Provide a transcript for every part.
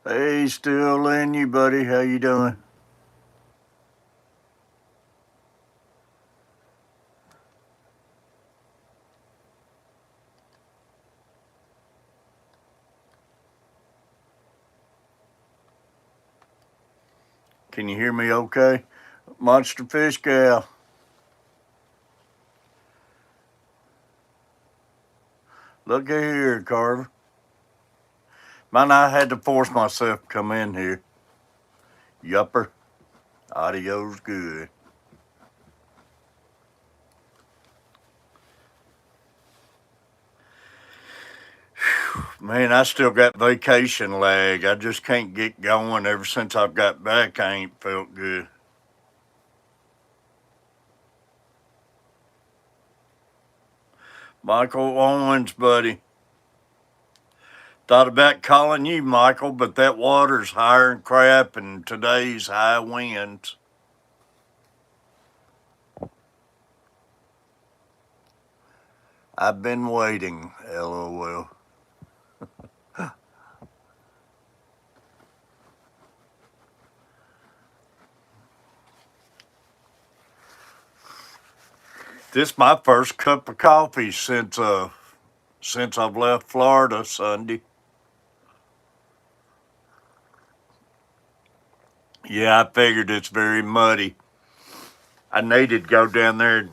Hey, still in you, buddy. How you doing? Can you hear me okay? Monster Fish Gal. Look here, Carver. Man, I had to force myself to come in here. Yupper. Audio's good. Man, I still got vacation lag. I just can't get going. Ever since I've got back, I ain't felt good. Michael Owens, buddy. Thought about calling you, Michael, but that water's higher than crap and today's high winds. I've been waiting, LOL. This my first cup of coffee since I've left Florida Sunday. Yeah, I figured it's very muddy. I needed to go down there and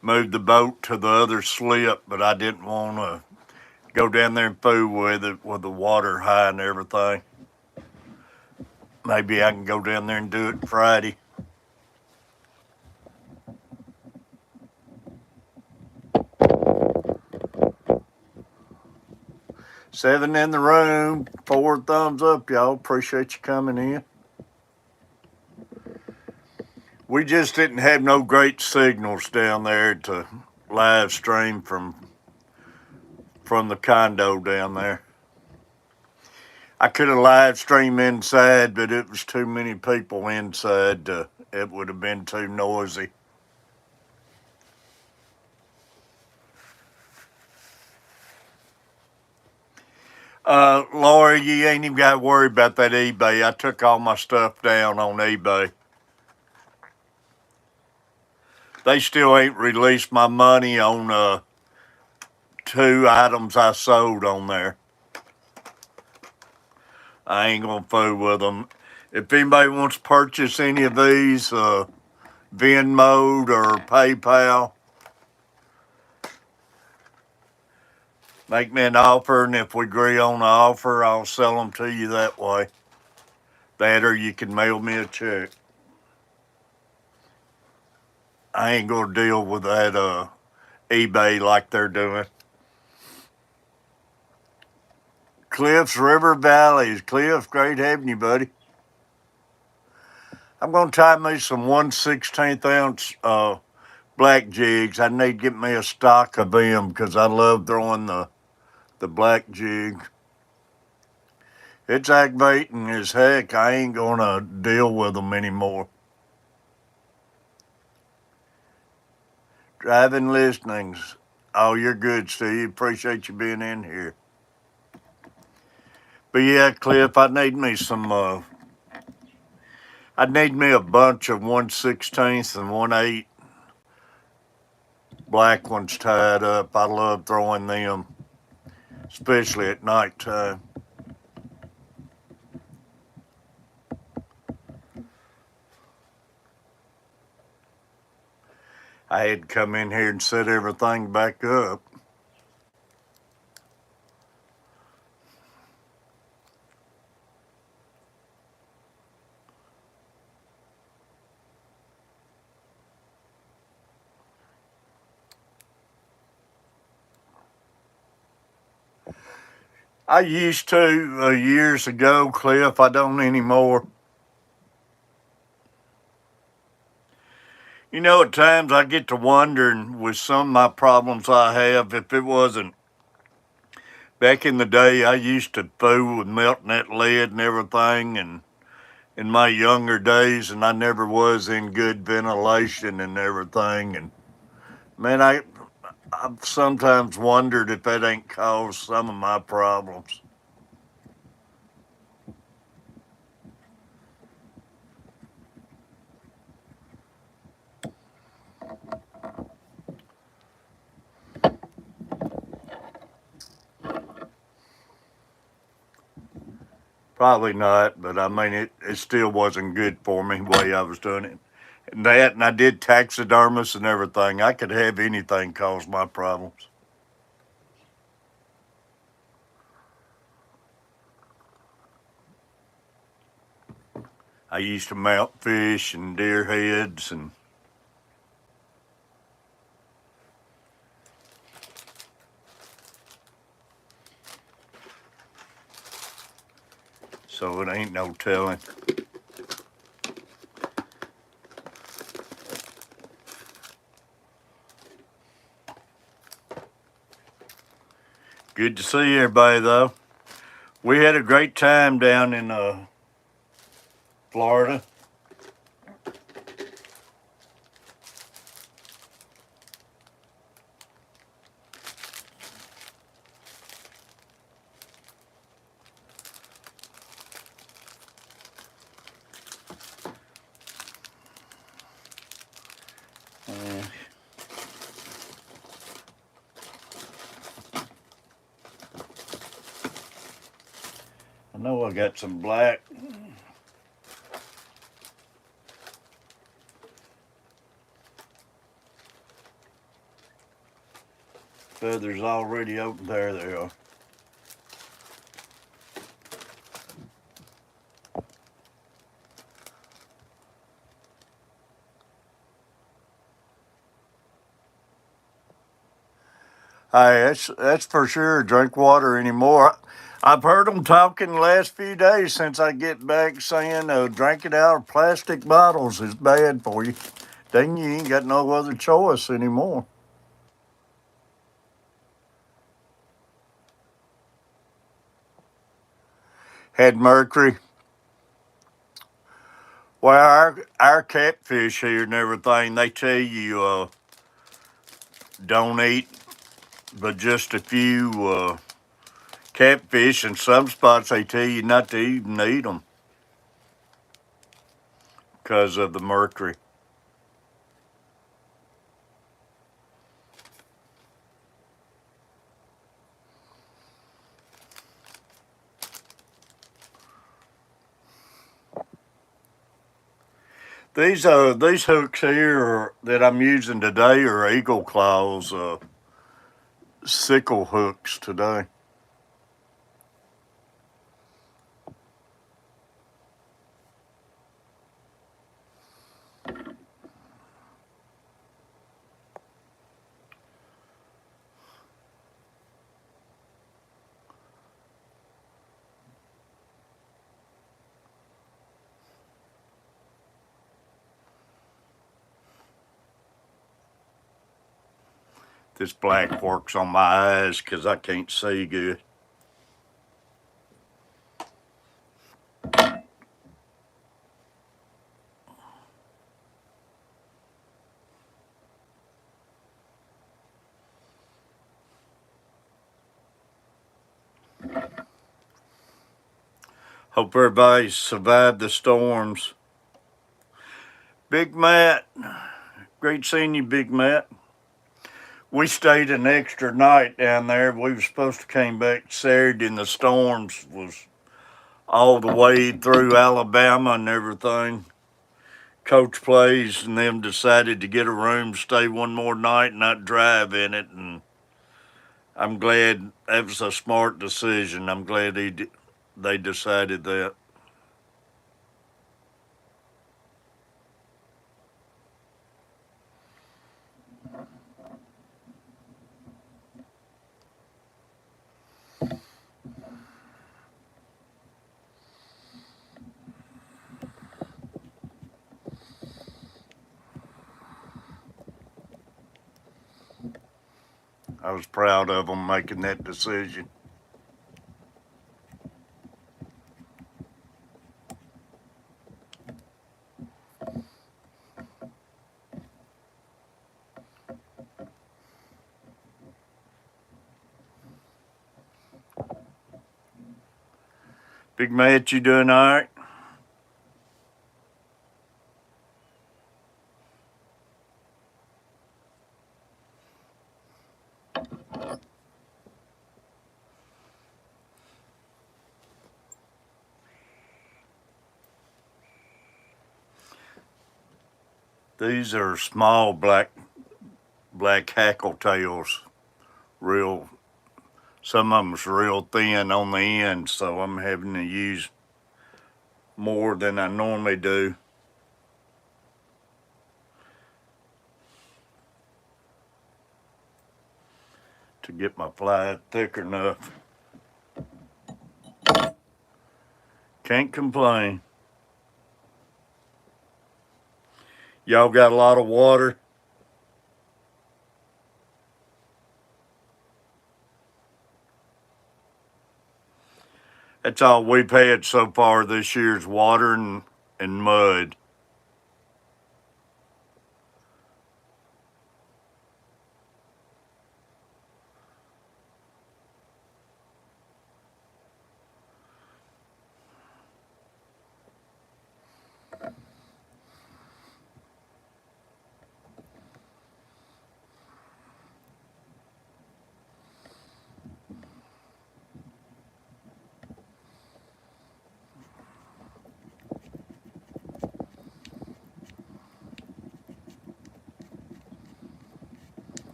move the boat to the other slip, but I didn't want to go down there and fool with it with the water high and everything. Maybe I can go down there and do it Friday. Seven in the room, 4 thumbs up, y'all. Appreciate you coming in. We just didn't have no great signals down there to live stream from the condo down there. I could have live streamed inside, but it was too many people inside. It would have been too noisy. Laura, you ain't even got to worry about that eBay. I took all my stuff down on eBay. They still ain't released my money on 2 items I sold on there. I ain't gonna fool with them. If anybody wants to purchase any of these, Venmo or PayPal, make me an offer, and if we agree on the offer, I'll sell them to you that way. That or you can mail me a check. I ain't gonna deal with that eBay like they're doing. Cliffs, River Valleys. Cliffs, great having you, buddy. I'm gonna tie me some 1/16 ounce black jigs. I need to get me a stock of them because I love throwing the black jig. It's aggravating as heck. I ain't gonna deal with them anymore. Driving listenings. Oh, you're good, Steve. Appreciate you being in here. But yeah, Cliff, I need me some. I need me a bunch of 1/16 and 1/8 black ones tied up. I love throwing them, especially at nighttime. I had to come in here and set everything back up. I used to years ago, Cliff. I don't anymore. You know, at times I get to wondering with some of my problems I have, if it wasn't back in the day, I used to fool with melting that lead and everything, and in my younger days, and I never was in good ventilation and everything. And man, I've sometimes wondered if that ain't caused some of my problems. Probably not, but I mean, it still wasn't good for me the way I was doing it. And I did taxidermist and everything. I could have anything cause my problems. I used to mount fish and deer heads and so it ain't no telling. Good to see everybody though. We had a great time down in Florida. Uh, I know I got some black. Feathers already open. There they are. Hey, that's for sure. Drink water anymore. I've heard them talking the last few days since I get back saying drinking out of plastic bottles is bad for you. Dang, you ain't got no other choice anymore. Had mercury. Well, our catfish here and everything, they tell you don't eat but just a few catfish. In some spots, they tell you not to even eat them because of the mercury. These hooks here that I'm using today are eagle claws, sickle hooks today. This black works on my eyes because I can't see good. Hope everybody survived the storms. Big Matt, great seeing you, Big Matt. We stayed an extra night down there. We were supposed to came back Saturday, and the storms was all the way through Alabama and everything. Coach plays and them decided to get a room, stay one more night, and not drive in it. And I'm glad that was a smart decision. I'm glad they decided that. I was proud of them making that decision. Big Matt, you doing all right? These are small black hackle tails. Real, some of them's real thin on the end, so I'm having to use more than I normally do to get my fly thick enough. Can't complain. Y'all got a lot of water? That's all we've had so far this year's water and mud.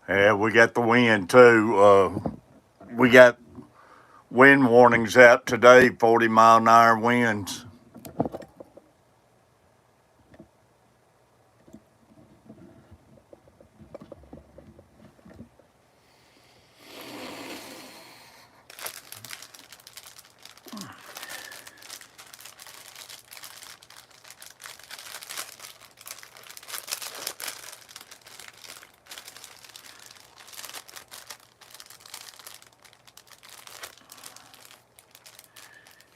Yeah, we got the wind too. We got wind warnings out today, 40-mile-an-hour winds.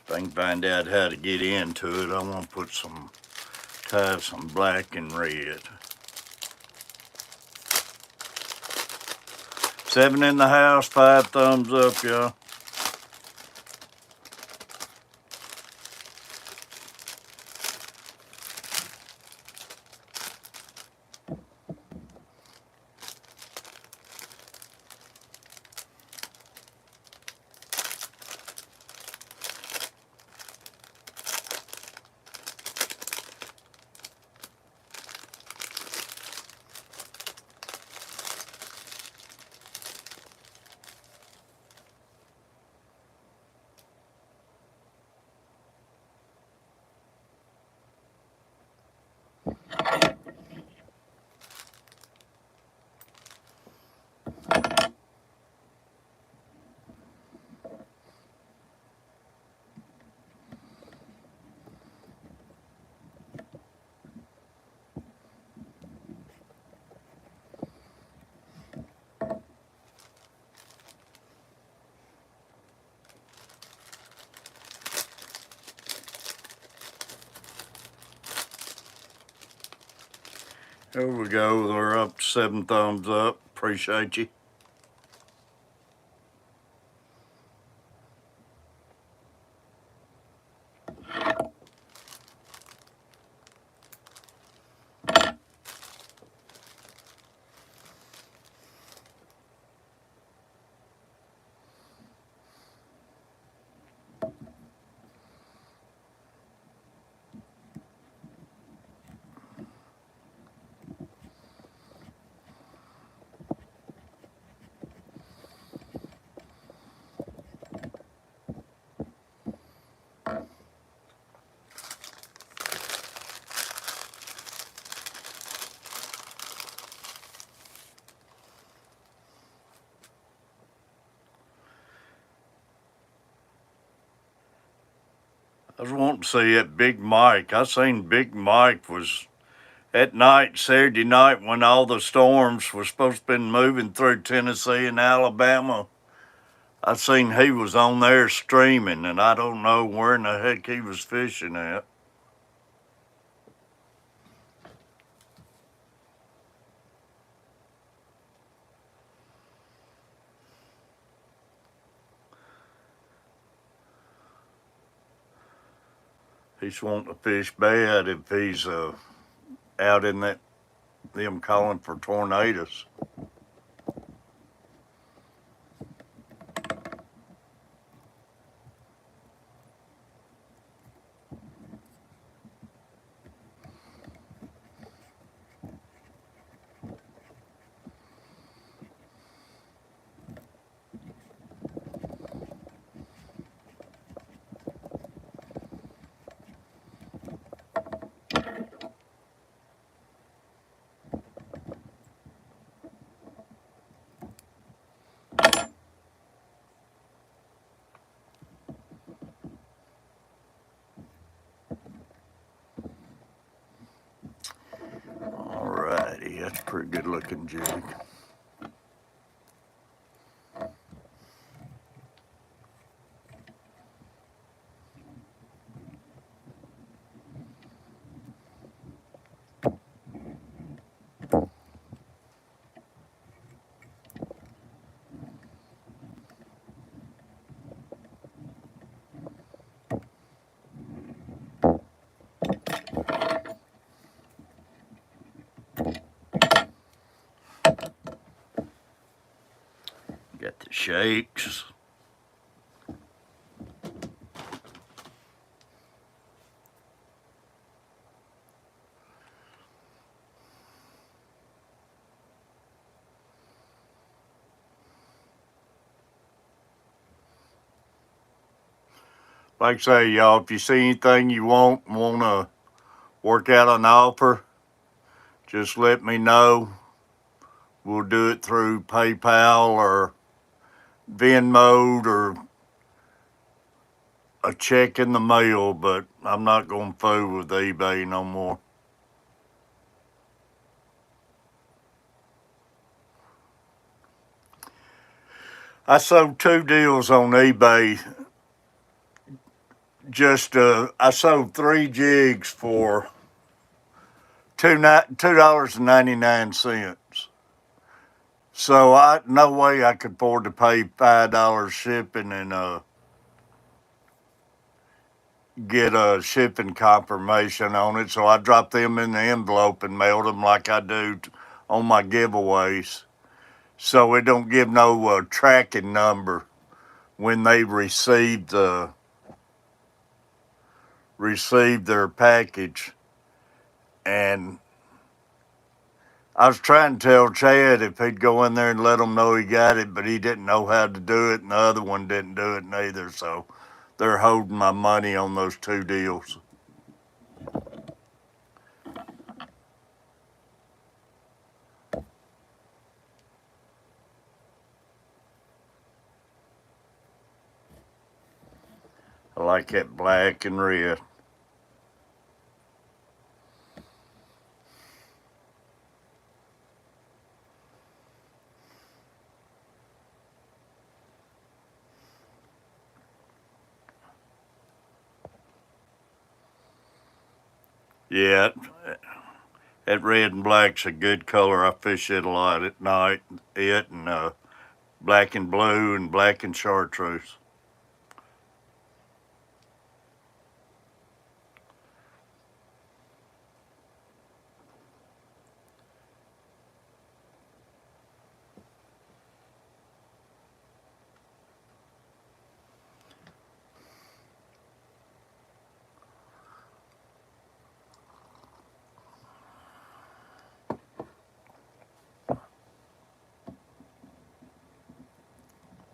If I can find out how to get into it, I want to put some black and red. 7 in the house, 5 thumbs up, y'all. There we go. They're up to 7 thumbs up. Appreciate you. I was wanting to see that Big Mike. I seen Big Mike was at night, Saturday night, when all the storms were supposed to be moving through Tennessee and Alabama. I seen he was on there streaming, and I don't know where in the heck he was fishing at. He's wanting to fish bad if he's out in them calling for tornadoes. Pretty good looking jig. Got the shakes. Like I say, y'all, if you see anything you want to work out an offer, just let me know. We'll do it through PayPal or Venmo or a check in the mail, but I'm not going to fool with eBay no more. I sold 2 deals on eBay. I sold 3 jigs for $2.99. So no way I could afford to pay $5 shipping and get a shipping confirmation on it. So I dropped them in the envelope and mailed them like I do on my giveaways. So it don't give no tracking number when they receive their package. And I was trying to tell Chad if he'd go in there and let them know he got it, but he didn't know how to do it, and the other one didn't do it neither. So they're holding my money on those 2 deals. I like that black and red. Yeah, that red and black's a good color. I fish it a lot at night. It and black and blue and black and chartreuse.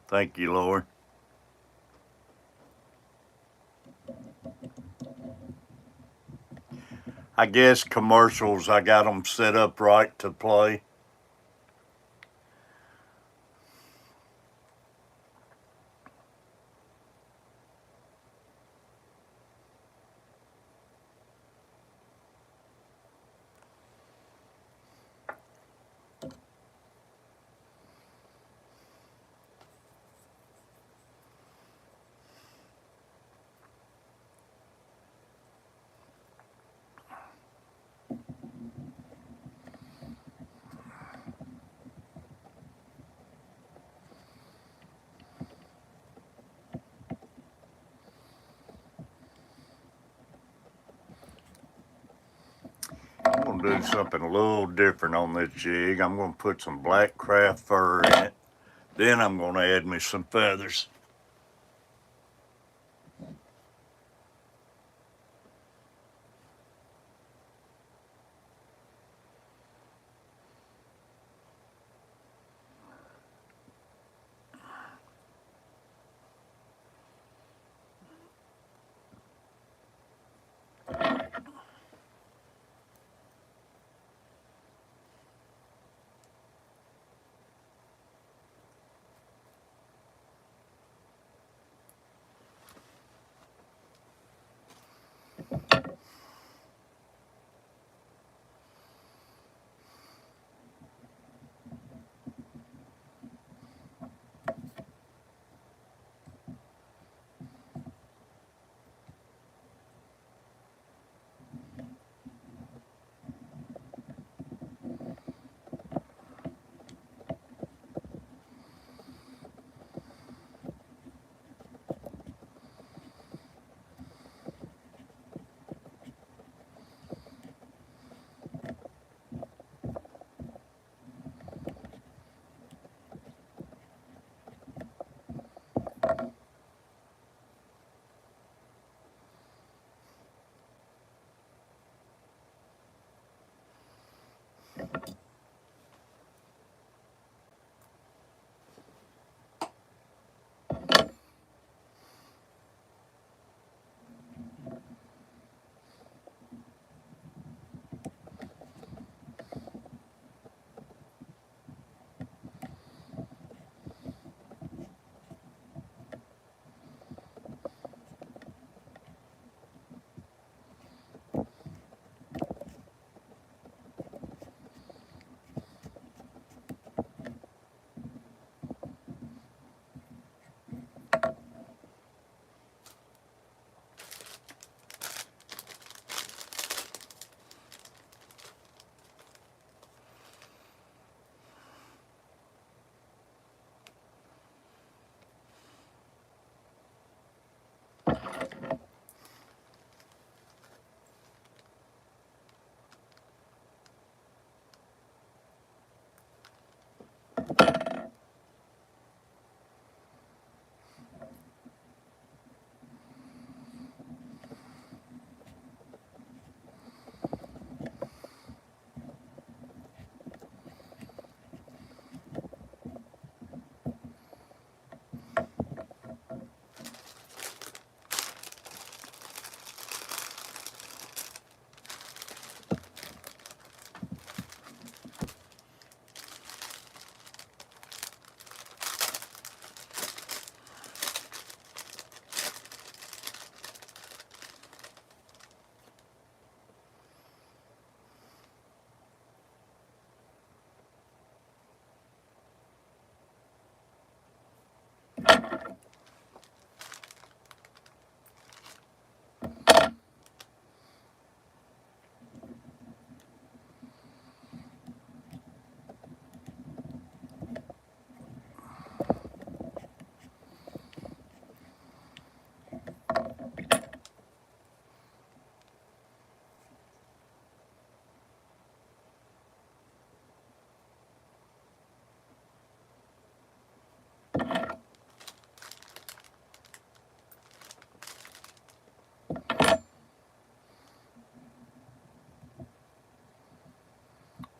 Thank you, Lord. I guess commercials, I got them set up right to play. I'm going to do something a little different on this jig. I'm going to put some black craft fur in it. Then I'm going to add me some feathers.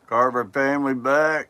Carver family back.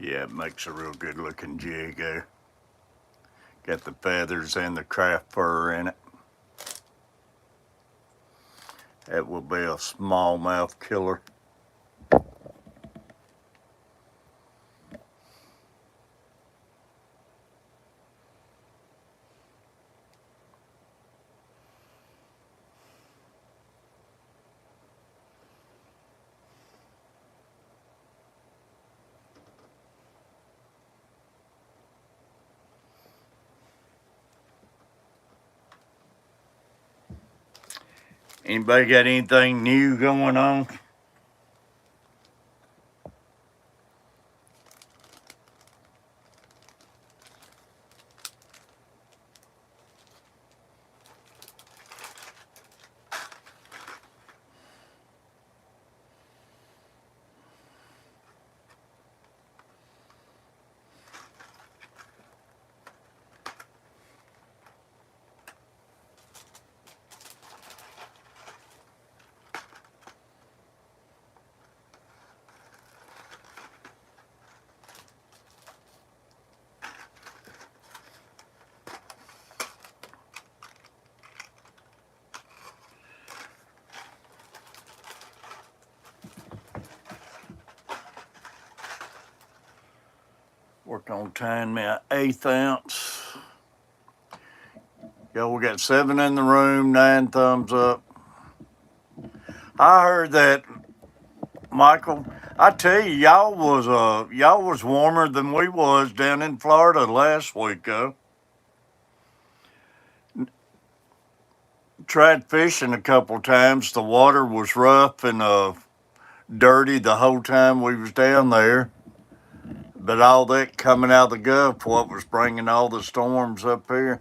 Yeah, it makes a real good looking jig there. Got the feathers and the craft fur in it. That will be a smallmouth killer. Anybody got anything new going on? Work on tying me an 1/8 ounce. Yo, we got 7 in the room, 9 thumbs up. I heard that, Michael. I tell you, y'all was warmer than we was down in Florida last week. Tried fishing a couple times. The water was rough and dirty the whole time we was down there. But all that coming out of the Gulf, what was bringing all the storms up here.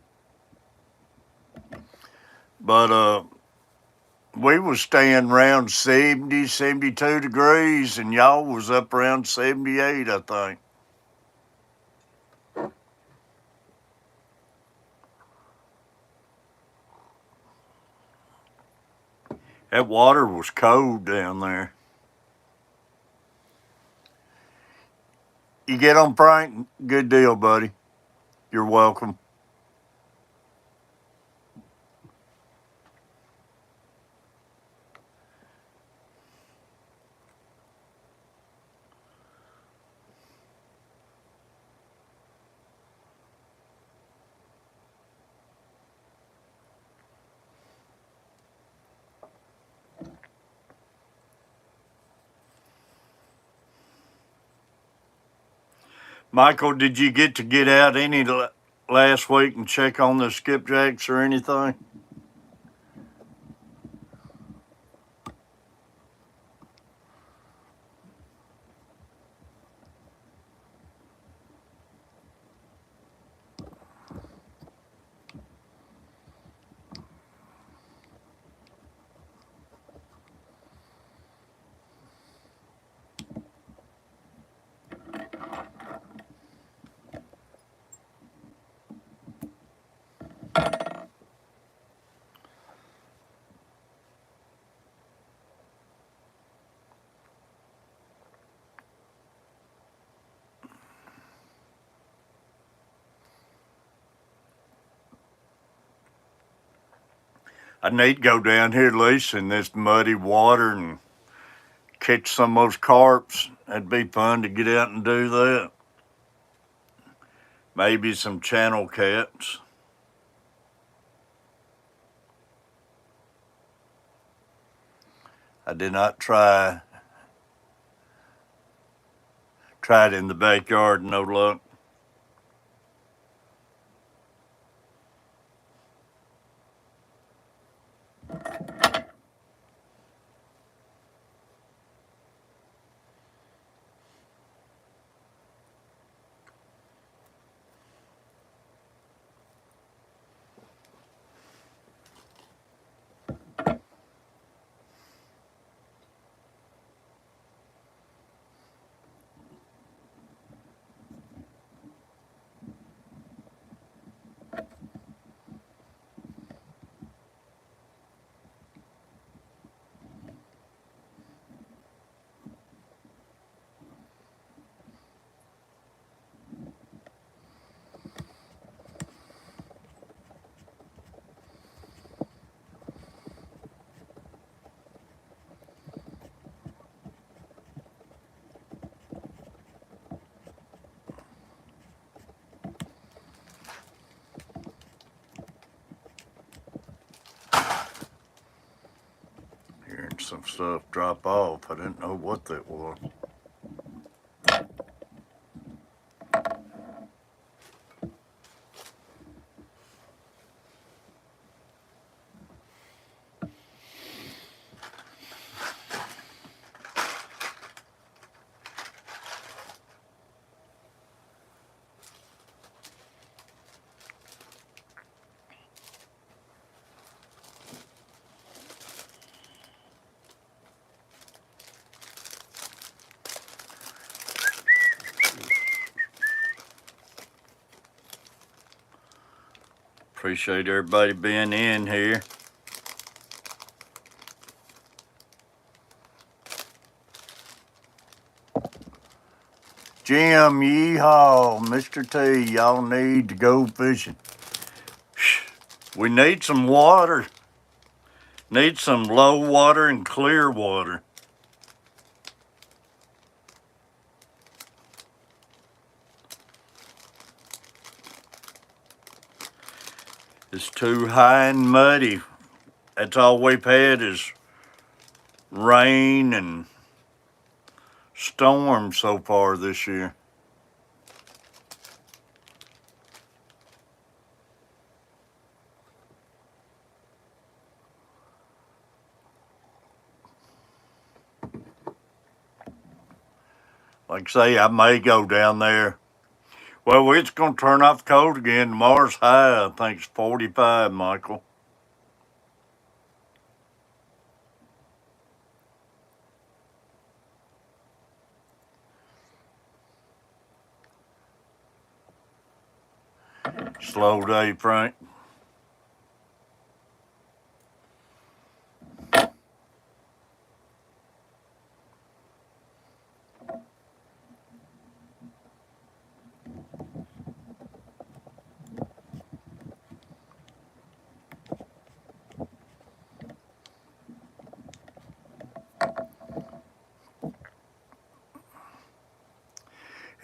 But we was staying around 70, 72 degrees, and y'all was up around 78, I think. That water was cold down there. You get on, Frank? Good deal, buddy. You're welcome. Michael, did you get out any last week and check on the skipjacks or anything? I need to go down here at least in this muddy water and catch some of those carps. That'd be fun to get out and do that. Maybe some channel cats. I did not try. Tried in the backyard, no luck. Hearing some stuff drop off. I didn't know what that was. Appreciate everybody being in here. Jim, yeehaw, Mr. T, y'all need to go fishing. We need some water. Need some low water and clear water. It's too high and muddy. That's all we've had is rain and storms so far this year. Like I say, I may go down there. Well, it's going to turn off cold again. Tomorrow's high, I think it's 45, Michael. Slow day, Frank.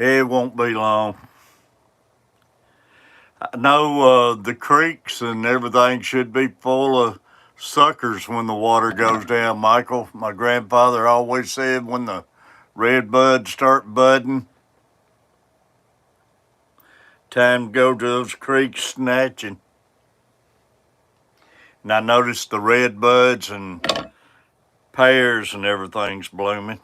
It won't be long. I know the creeks and everything should be full of suckers when the water goes down, Michael. My grandfather always said when the red buds start budding, time to go to those creeks snatching. And I noticed the red buds and pears and everything's blooming.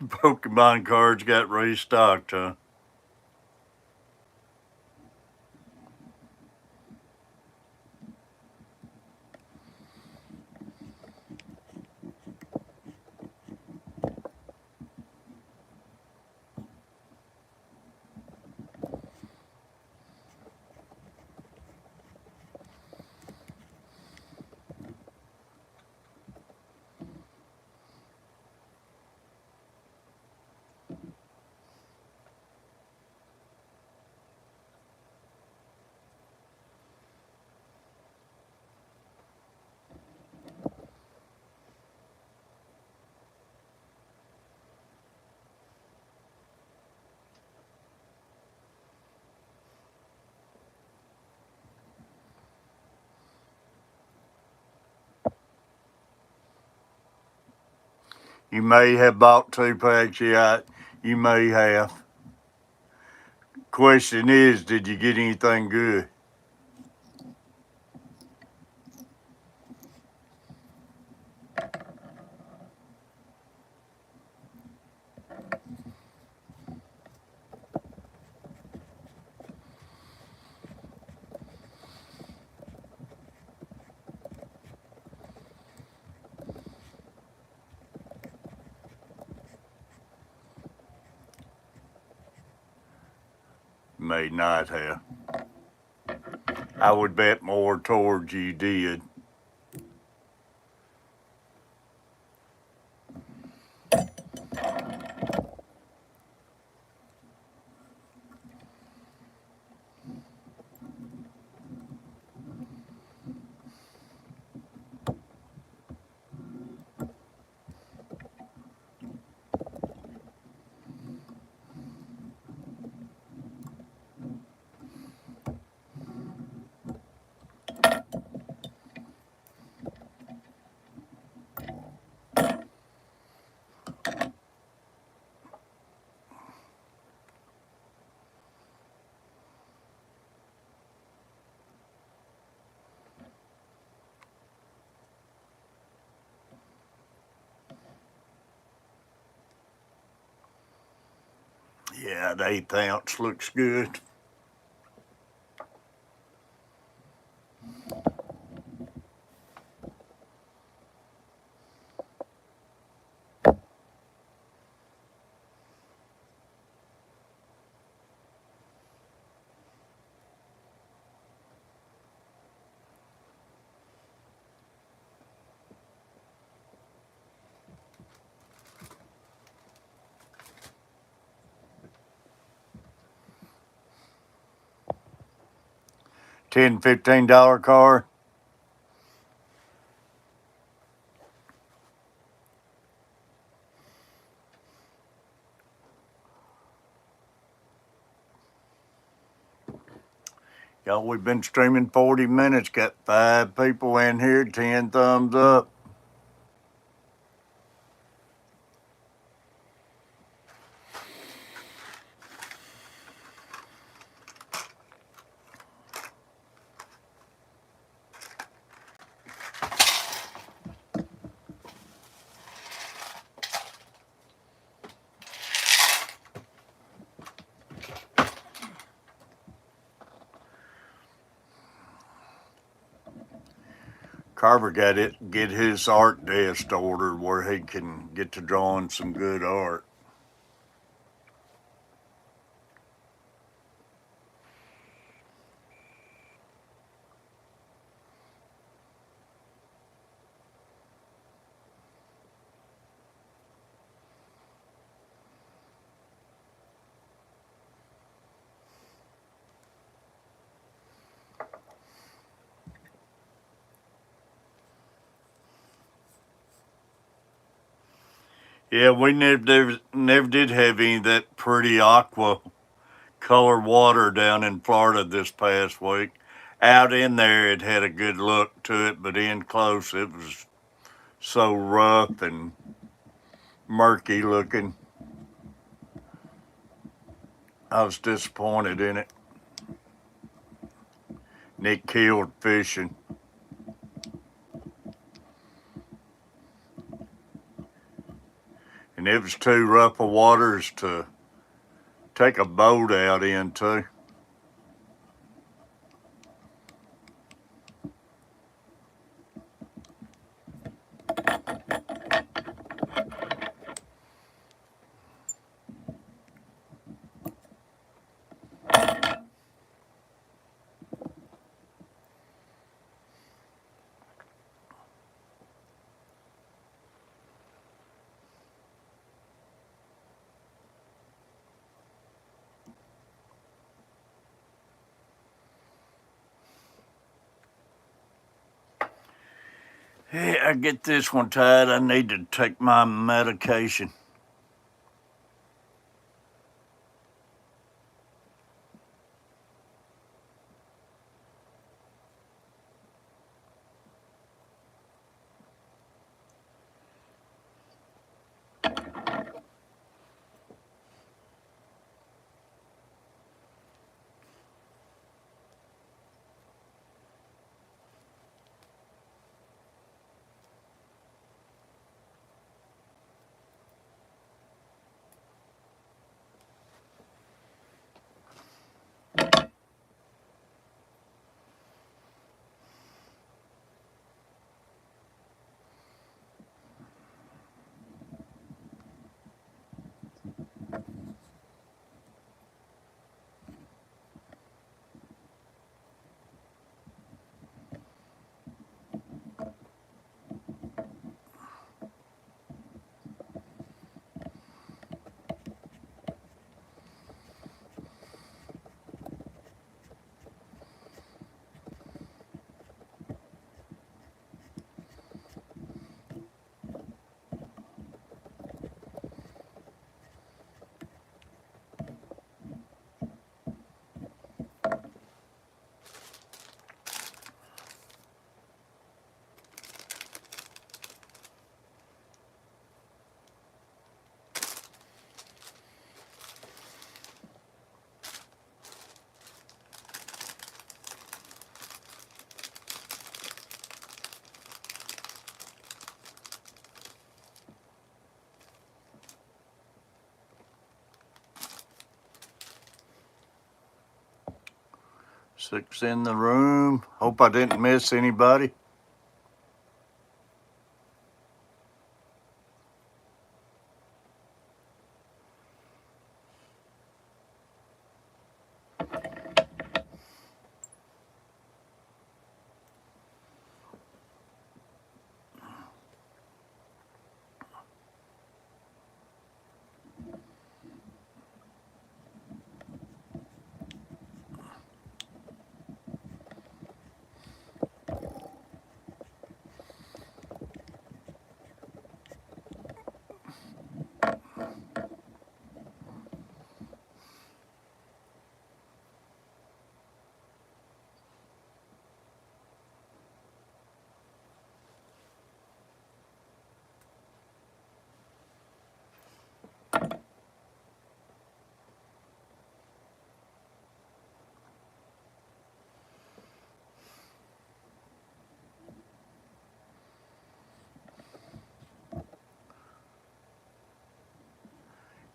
Pokemon cards got restocked, huh? You may have bought 2 packs, yeah, you may have. Question is, did you get anything good? May not have. I would bet more towards you did. Yeah, the 1/8 ounce looks good. $10, $15 car. Y'all, we've been streaming 40 minutes. Got 5 people in here. 10 thumbs up. Carver got it. Get his art desk ordered where he can get to drawing some good art. Yeah, we never did have any of that pretty aqua color water down in Florida this past week. Out in there, it had a good look to it, but in close, it was so rough and murky looking. I was disappointed in it. Nick killed fishing. And it was too rough of waters to take a boat out into. Hey, I get this one tied. I need to take my medication. 6 in the room. Hope I didn't miss anybody.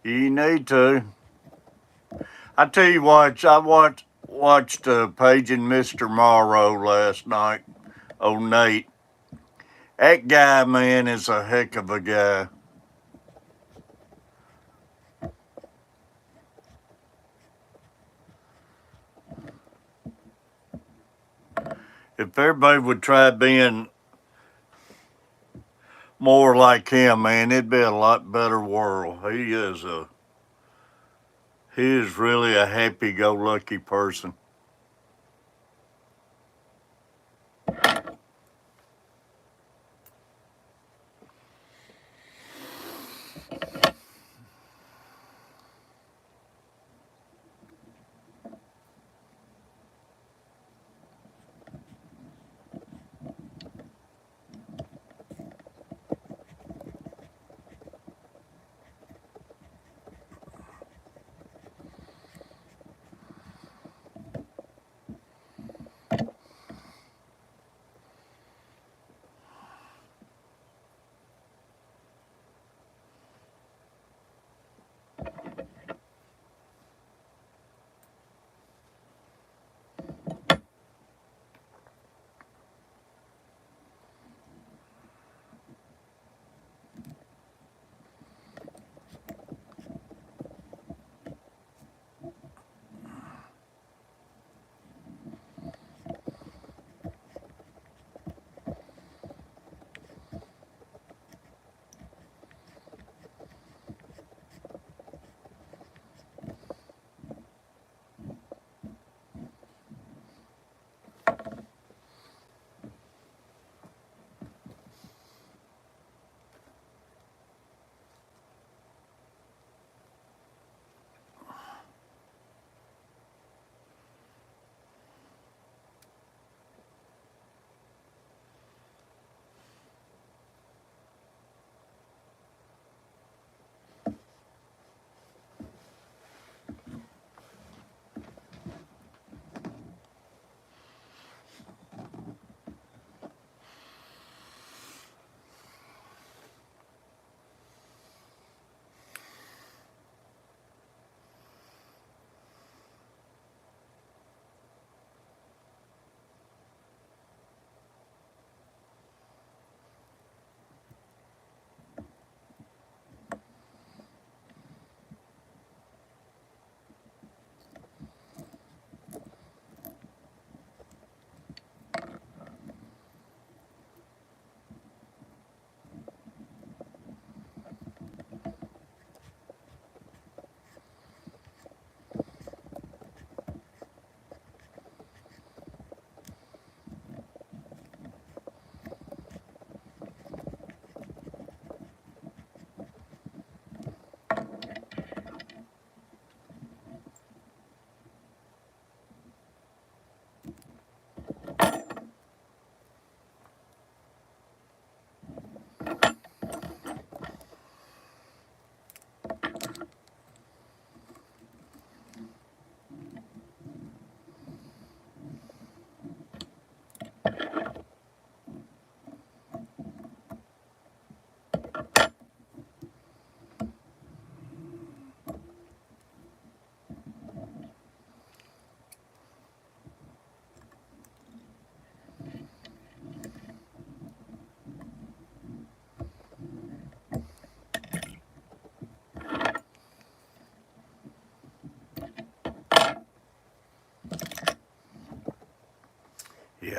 You need to. I tell you what, I watched Paging Mr. Morrow last night. Oh, Nate. That guy, man, is a heck of a guy. If everybody would try being more like him, man, it'd be a lot better world. He is really a happy-go-lucky person.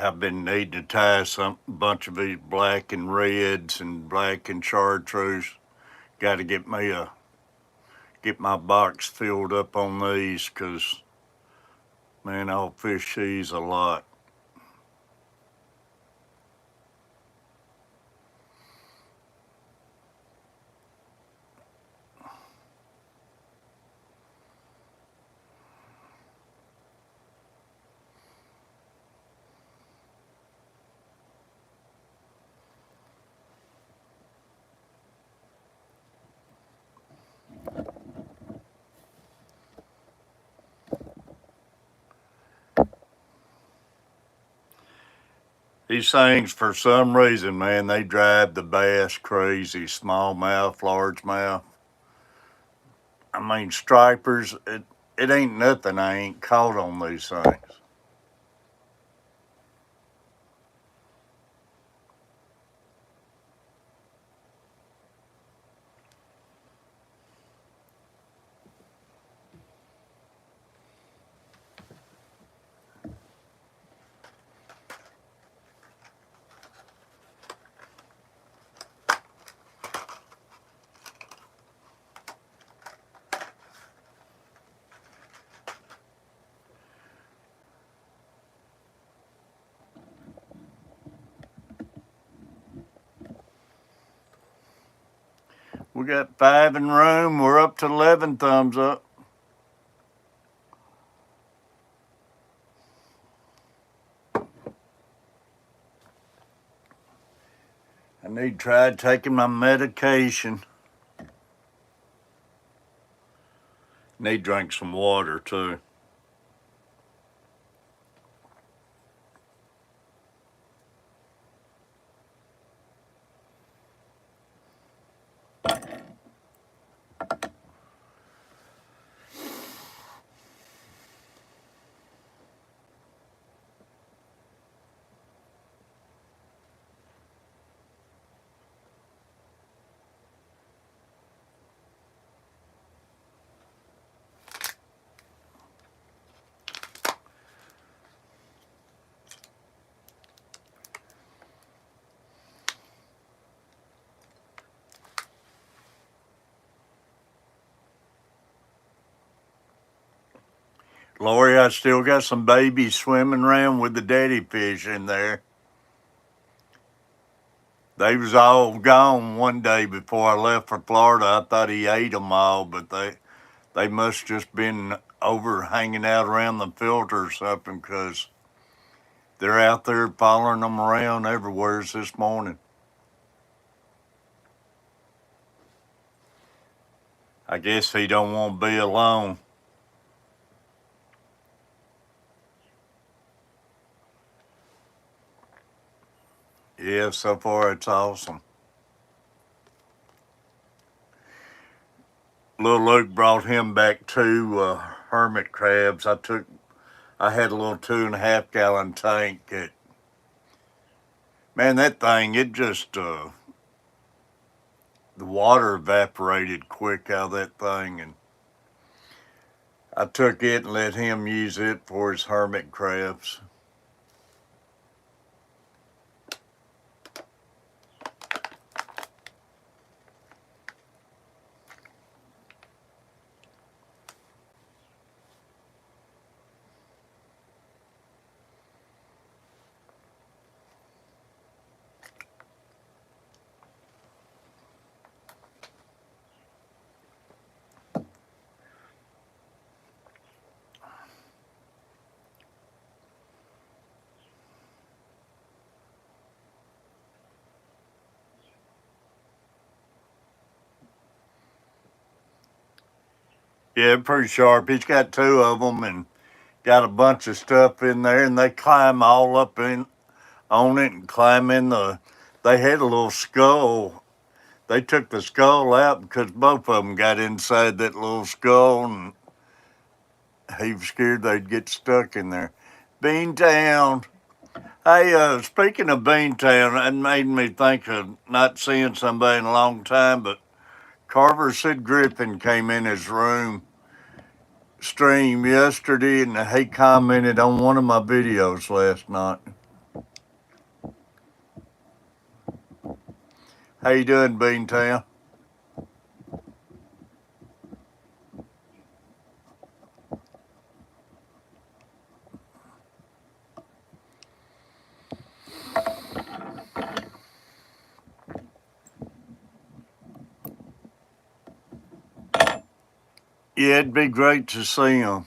I've been needing to tie a bunch of these black and reds and black and chartreuse. Got to get my box filled up on these, 'cause man, I'll fish these a lot. These things, for some reason, man, they drive the bass crazy. Smallmouth, largemouth. I mean, stripers, it ain't nothing I ain't caught on these things. We got 5 in room. We're up to 11 thumbs up. I need to try taking my medication. Need to drink some water too. Lori, I still got some babies swimming around with the daddy fish in there. They was all gone one day before I left for Florida. I thought he ate them all, but they must just been over hanging out around the filter or something, because they're out there following them around everywhere this morning. I guess he don't want to be alone. Yeah, so far it's awesome. Little Luke brought him back 2 hermit crabs. I had a little 2.5 gallon tank. Man, that thing, it just the water evaporated quick out of that thing, and I took it and let him use it for his hermit crabs. Yeah, pretty sharp. He's got 2 of them and got a bunch of stuff in there, and they climb all up in on it and climb in the. They had a little skull. They took the skull out because both of them got inside that little skull, and he was scared they'd get stuck in there. Beantown. Hey, speaking of Beantown, it made me think of not seeing somebody in a long time, but Carver Sid Griffin came in his room stream yesterday, and he commented on one of my videos last night. How you doing, Beantown? Yeah, it'd be great to see them.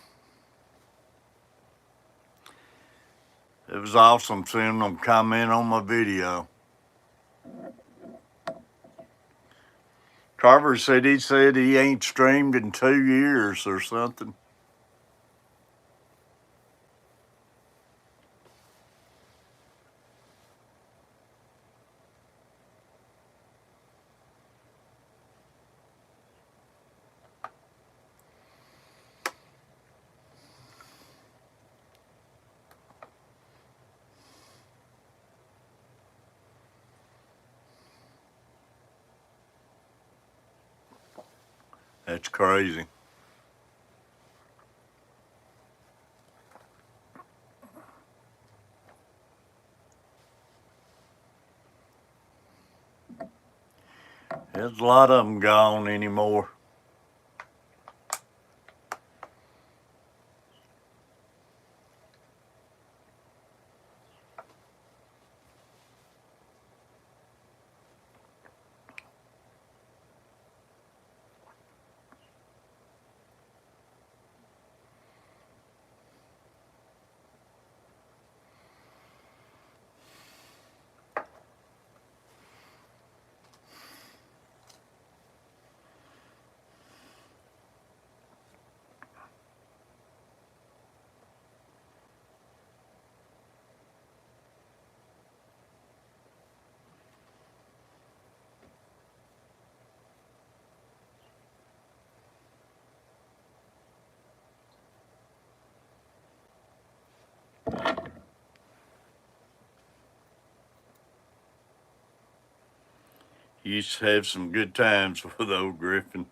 It was awesome seeing them comment on my video. Carver said he ain't streamed in 2 years or something. That's crazy. There's a lot of them gone anymore. Used to have some good times with old Griffin.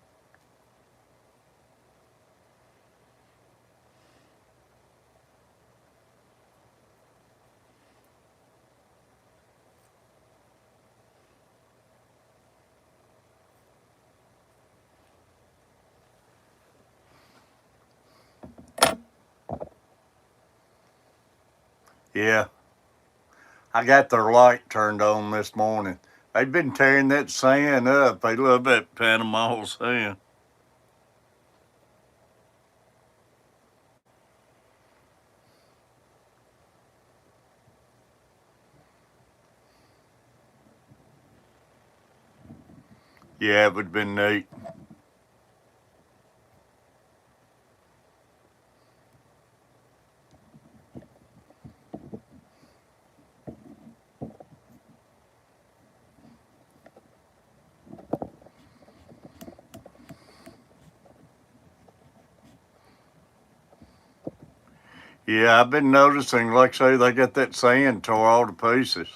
Yeah, I got their light turned on this morning. They've been tearing that sand up. They love that Panama sand. Yeah, it would have been neat. Yeah, I've been noticing, like I say, they got that sand tore all to pieces.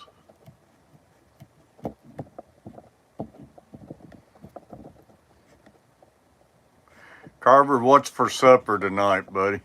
Carver, what's for supper tonight, buddy?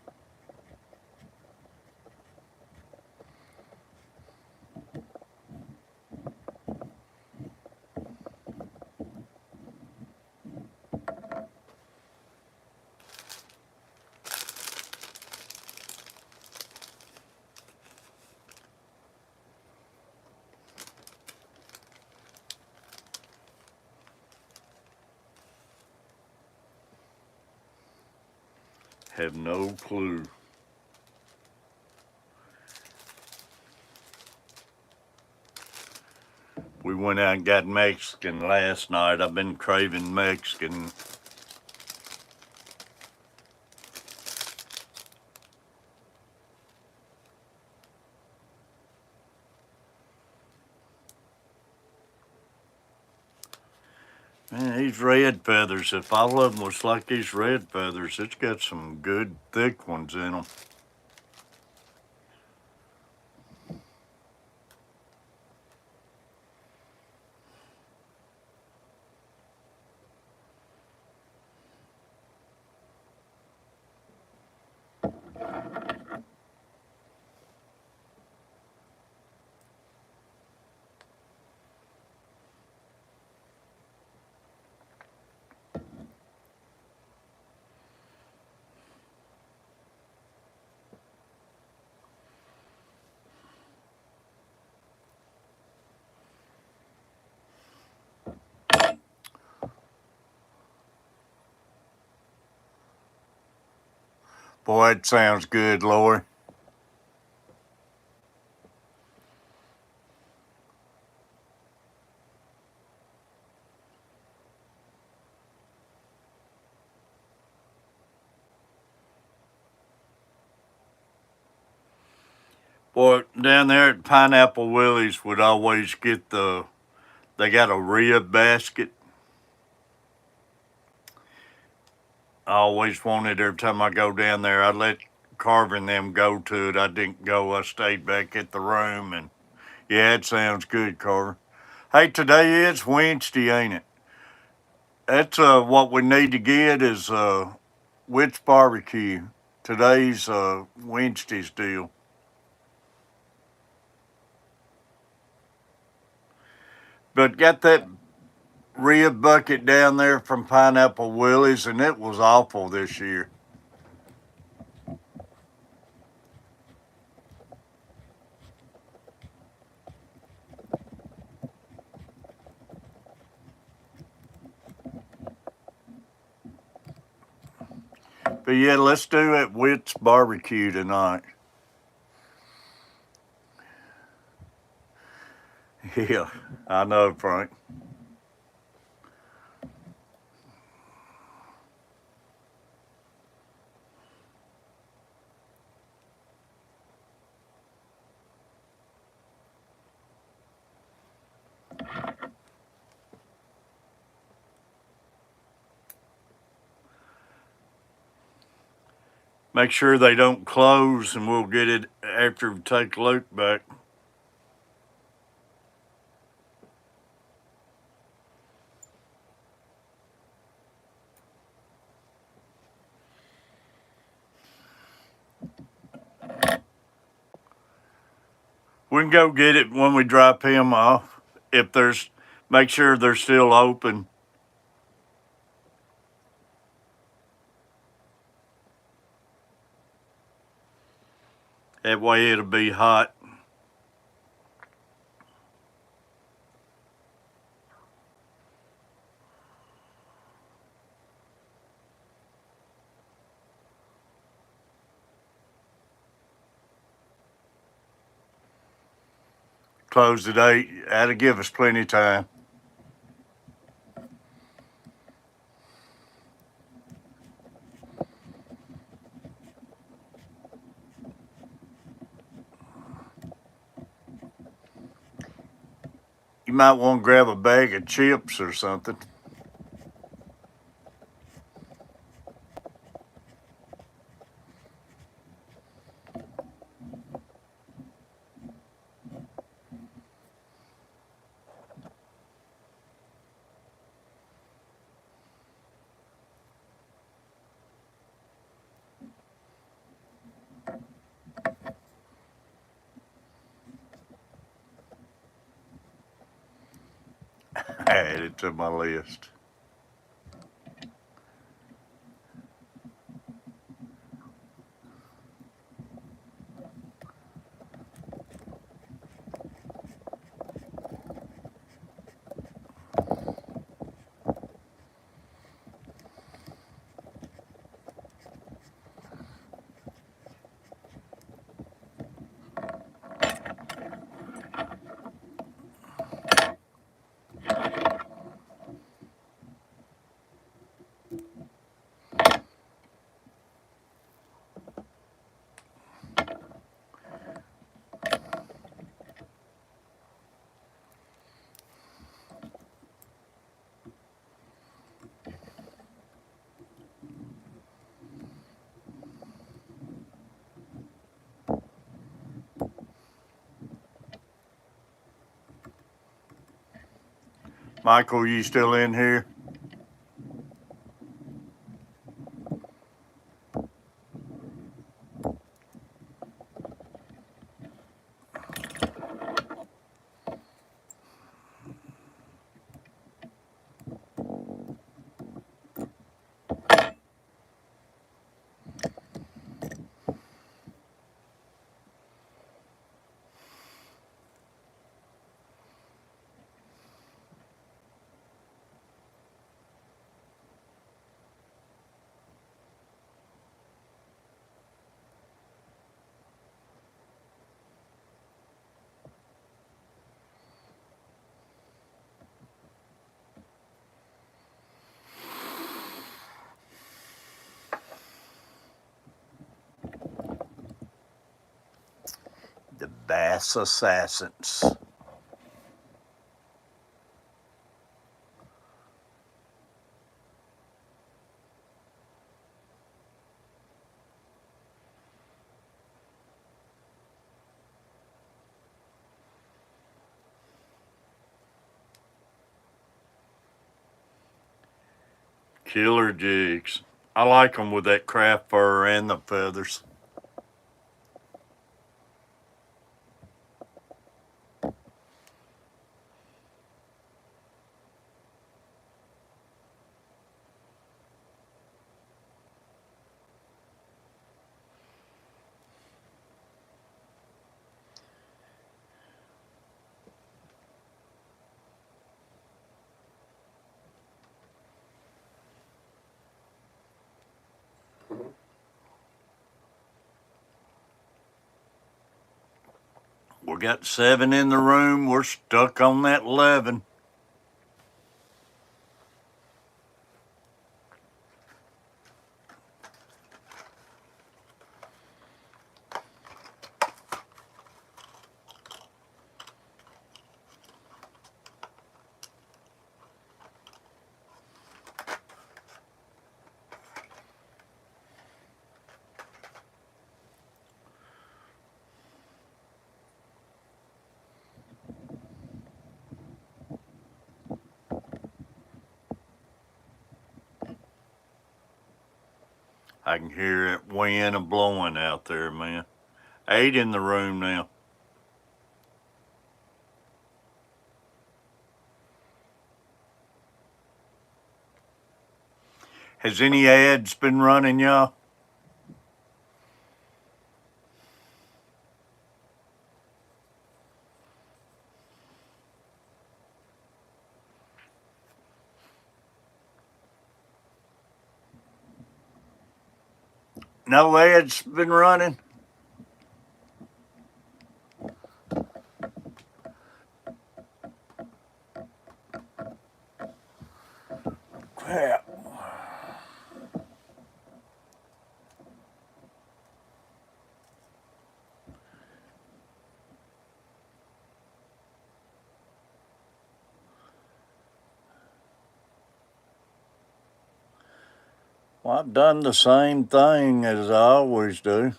Have no clue. We went out and got Mexican last night. I've been craving Mexican. Man, these red feathers, if all of them was like these red feathers, it's got some good thick ones in them. Boy, it sounds good, Lori. Boy, down there at Pineapple Willie's would always get they got a rib basket. I always wanted every time I go down there, I let Carver and them go to it. I didn't go. I stayed back at the room, and yeah, it sounds good, Carver. Hey, today is Wednesday, ain't it? That's what we need to get is Wits Barbecue. Today's Wednesday's deal. But got that rib bucket down there from Pineapple Willie's, and it was awful this year. But yeah, let's do it Wits Barbecue tonight. Yeah, I know, Frank. Make sure they don't close, and we'll get it after we take Luke back. We can go get it when we drop him off. If there's, make sure they're still open. That way it'll be hot. Close at 8. That'll give us plenty of time. You might want to grab a bag of chips or something. Add it to my list. Michael, you still in here? That's Assassins. Killer jigs. I like them with that craft fur and the feathers. We got 7 in the room. We're stuck on that 11. I can hear it wind and blowing out there, man. 8 in the room now. Has any ads been running, y'all? No ads been running? Crap. Well, I've done the same thing as I always do.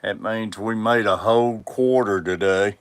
That means we made a whole quarter today.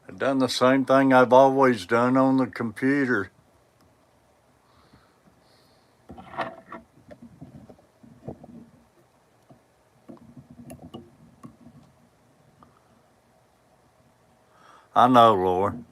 I've done the same thing I've always done on the computer. I know, Lord.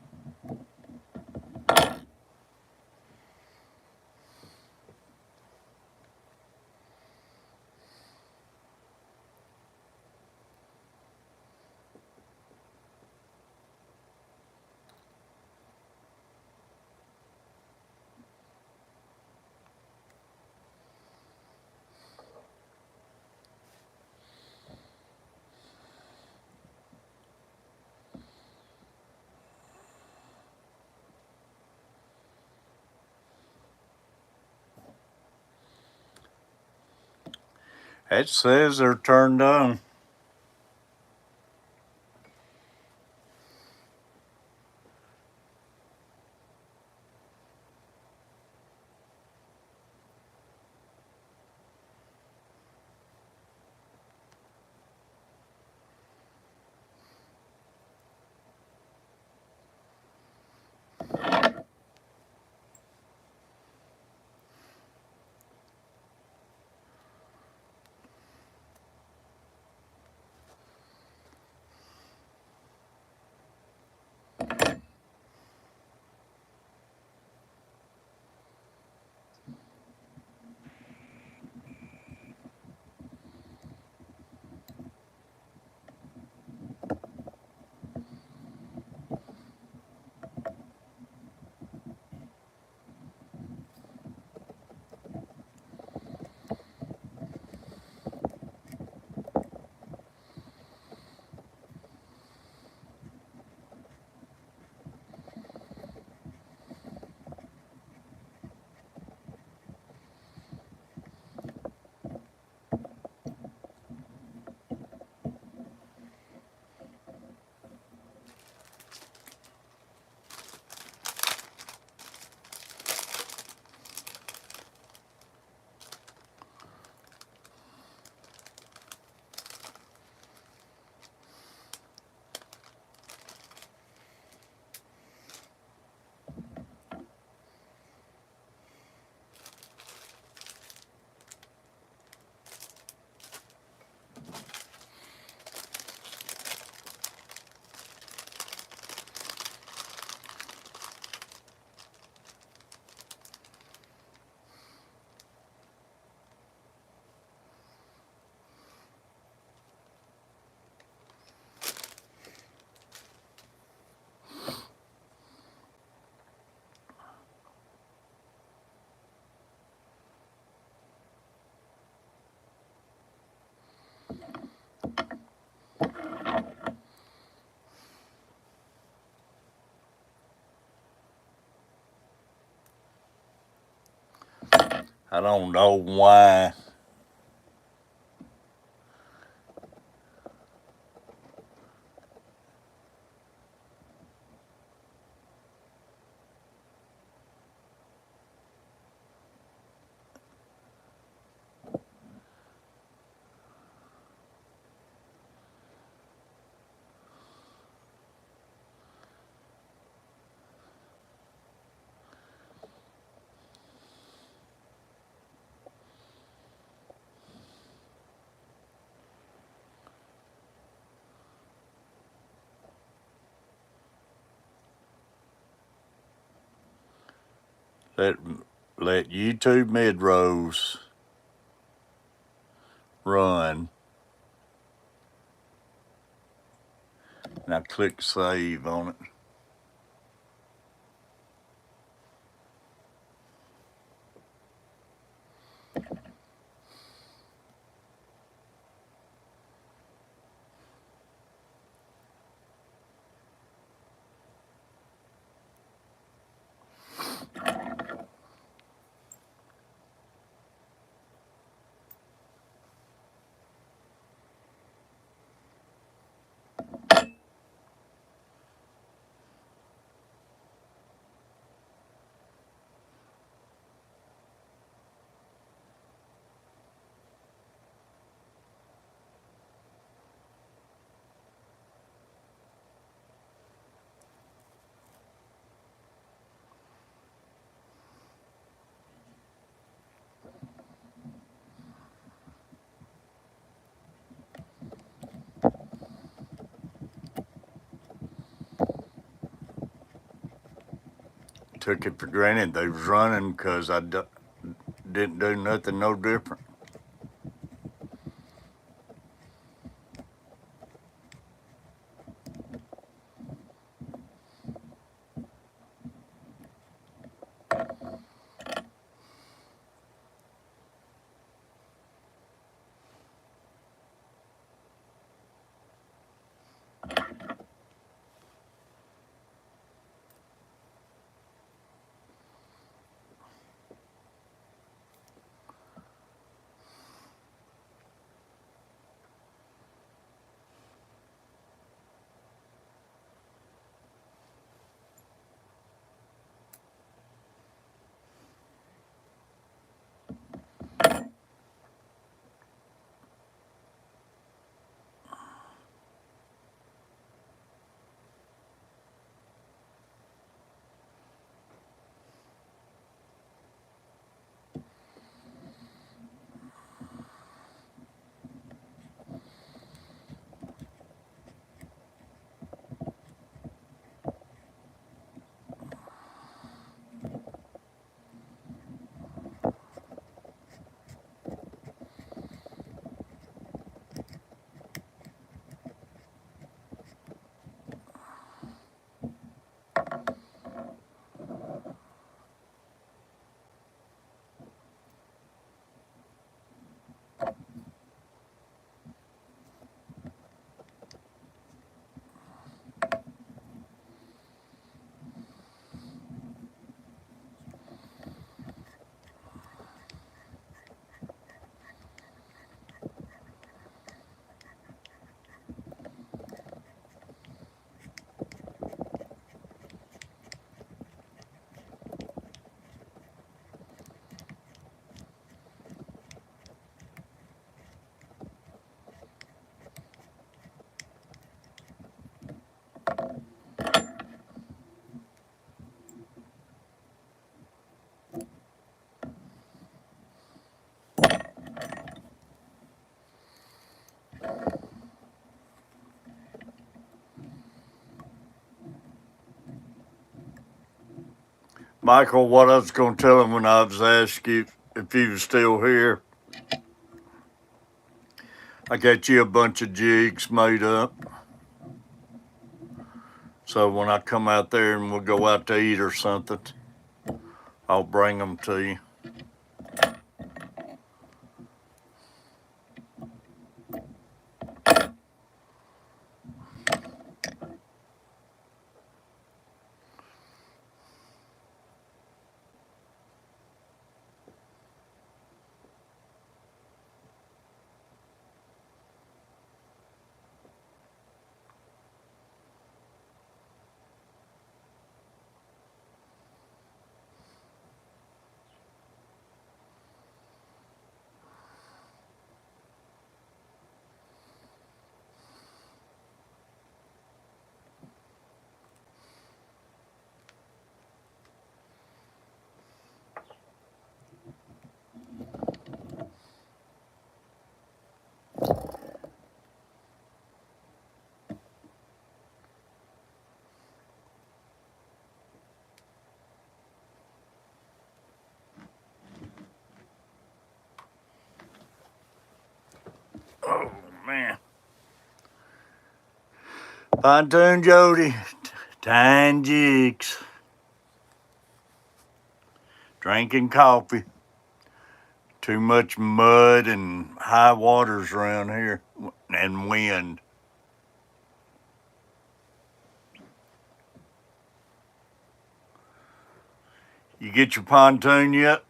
It says they're turned on. I don't know why. Let YouTube mid-rows run. Now click save on it. Took it for granted they was running because I didn't do nothing no different. Michael, what I was going to tell him when I was asking you if he was still here, I got you a bunch of jigs made up. So when I come out there and we'll go out to eat or something, I'll bring them to you. Oh, man. Pontoon Jody, tying jigs, drinking coffee. Too much mud and high waters around here and wind. You get your pontoon yet?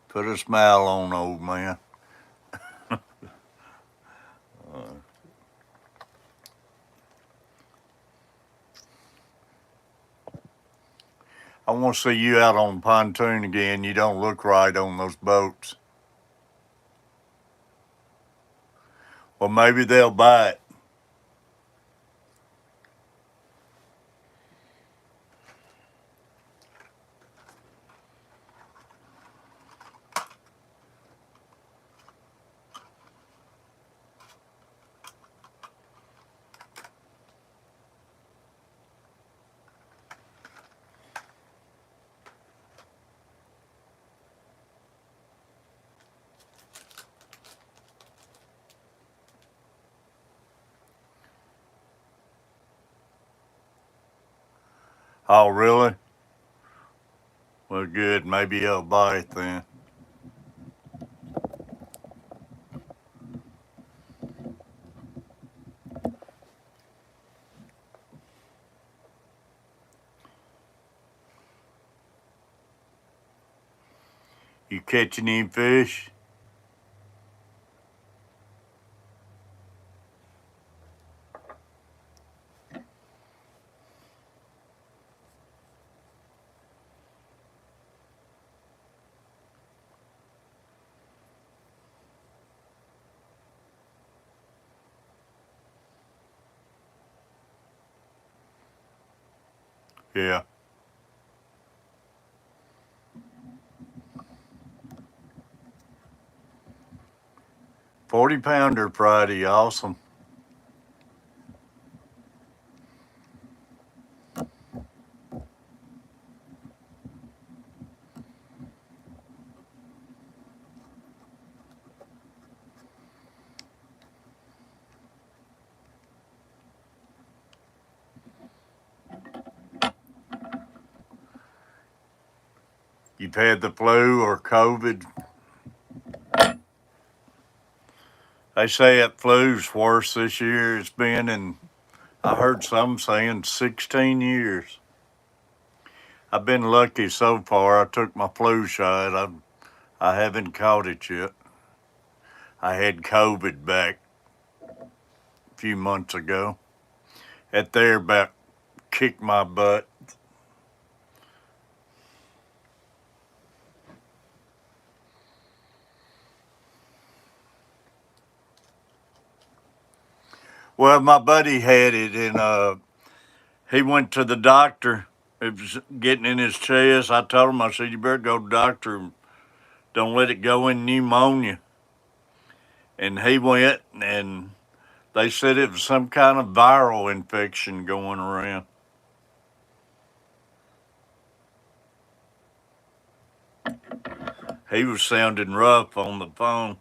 Put a smile on, old man. I want to see you out on pontoon again. You don't look right on those boats. Well, maybe they'll buy it. Oh, really? Well, good. Maybe he'll buy it then. You catching any fish? Yeah. 40-pounder Friday. Awesome. You've had the flu or COVID? They say that flu's worse this year. It's been in, I heard some saying 16 years. I've been lucky so far. I took my flu shot. I haven't caught it yet. I had COVID back a few months ago. That there about kicked my butt. Well, my buddy had it, and he went to the doctor. It was getting in his chest. I told him, I said, you better go to the doctor. Don't let it go in pneumonia. And he went, and they said it was some kind of viral infection going around. He was sounding rough on the phone.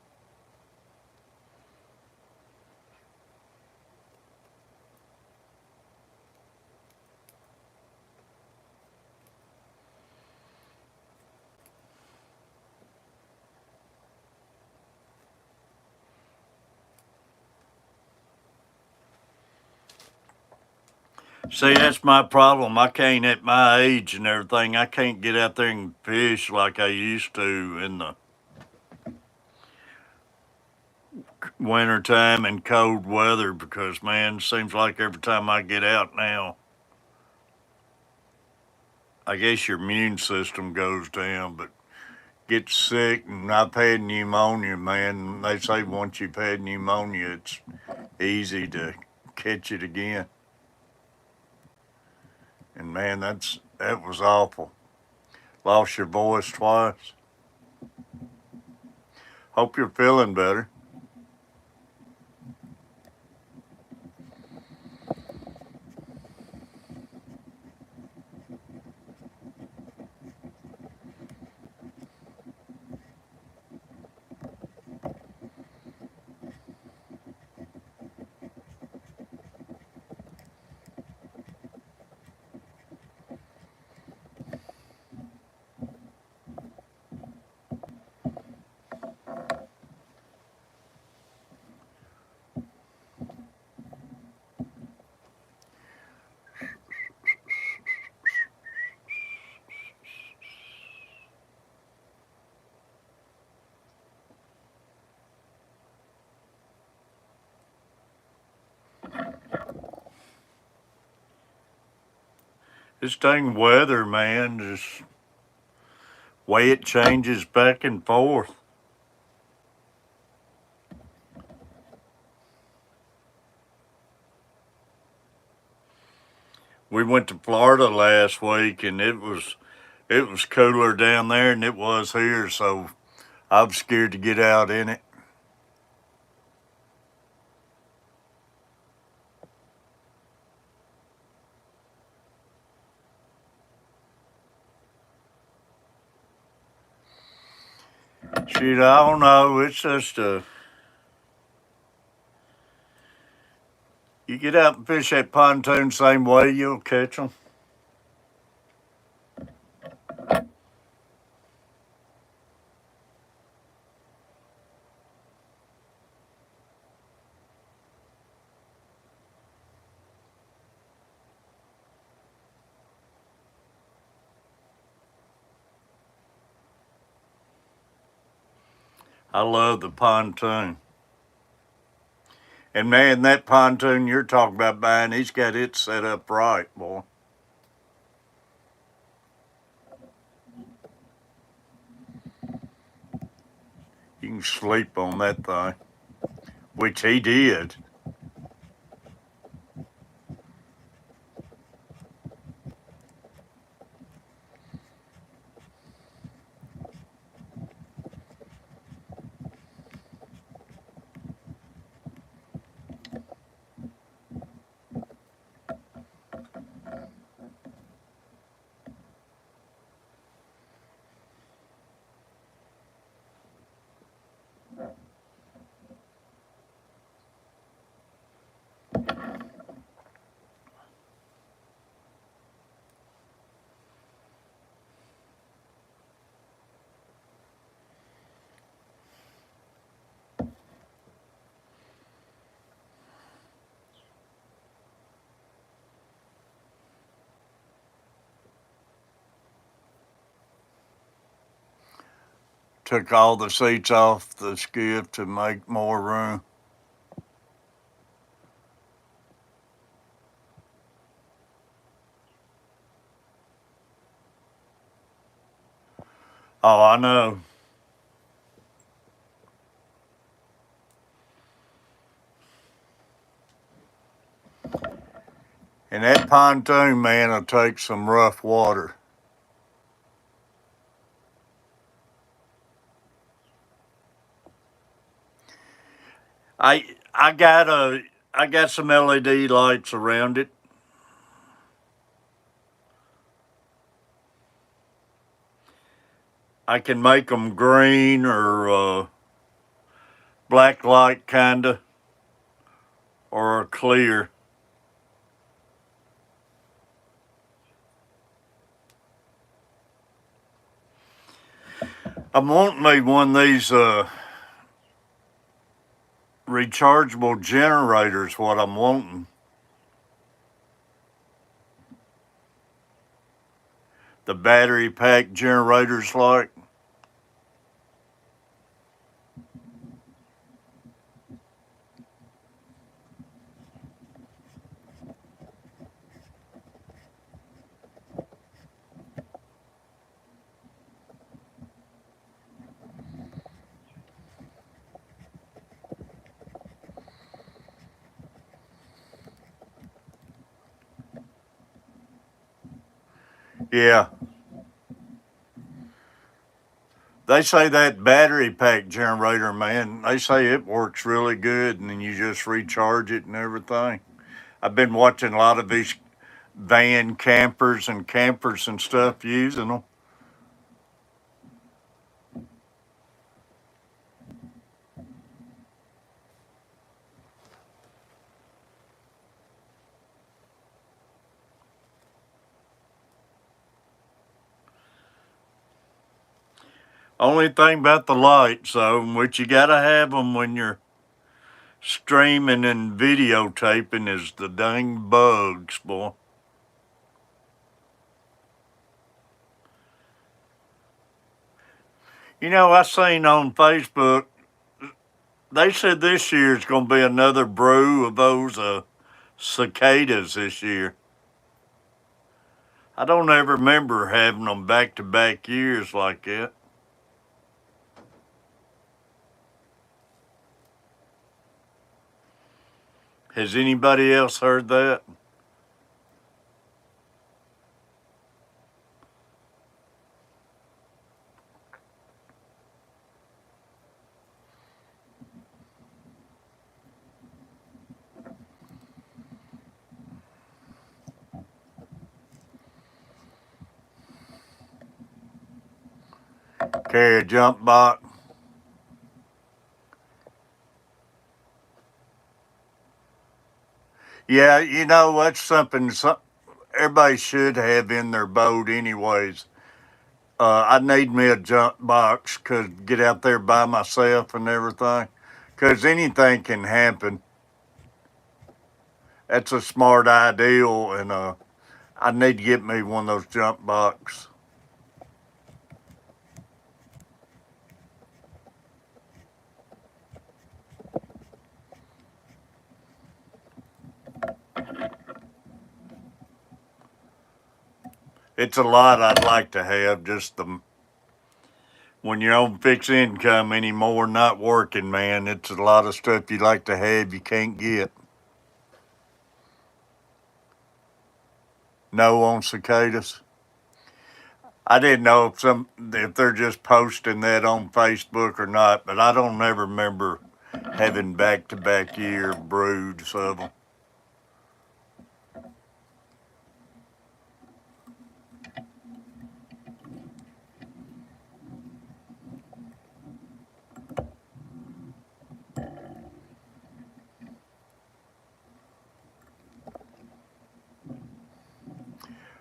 See, that's my problem. I can't, at my age and everything, I can't get out there and fish like I used to in the wintertime and cold weather because, man, it seems like every time I get out now, I guess your immune system goes down, but get sick. And I've had pneumonia, man. They say once you've had pneumonia, it's easy to catch it again. And man, that was awful. Lost your voice twice. Hope you're feeling better. This dang weather, man, just way it changes back and forth. We went to Florida last week, and it was cooler down there than it was here, so I'm scared to get out in it. Shit, I don't know. It's just you get out and fish that pontoon same way, you'll catch them. I love the pontoon. And man, that pontoon you're talking about buying, he's got it set up right, boy. You can sleep on that thing, which he did. Took all the seats off the skiff to make more room. Oh, I know. And that pontoon, man, will take some rough water. I got some LED lights around it. I can make them green or black light kinda, or clear. I'm wanting me one of these rechargeable generators. What I'm wanting. The battery pack generators, like. Yeah. They say that battery pack generator, man, they say it works really good and then you just recharge it and everything. I've been watching a lot of these van campers and stuff using them. Only thing about the lights, though, which you gotta have them when you're streaming and videotaping, is the dang bugs, boy. You know, I seen on Facebook, they said this year's gonna be another brew of those cicadas this year. I don't ever remember having them back-to-back years like that. Has anybody else heard that? Carry a jump box? Yeah, that's something everybody should have in their boat anyways. I need me a jump box cause get out there by myself and everything. Cause anything can happen. That's a smart ideal, and I need to get me one of those jump boxes. It's a lot I'd like to have. Just when you're on fixed income anymore, not working, man, it's a lot of stuff you'd like to have you can't get. No on cicadas. I didn't know if they're just posting that on Facebook or not, but I don't ever remember having back-to-back year broods of them.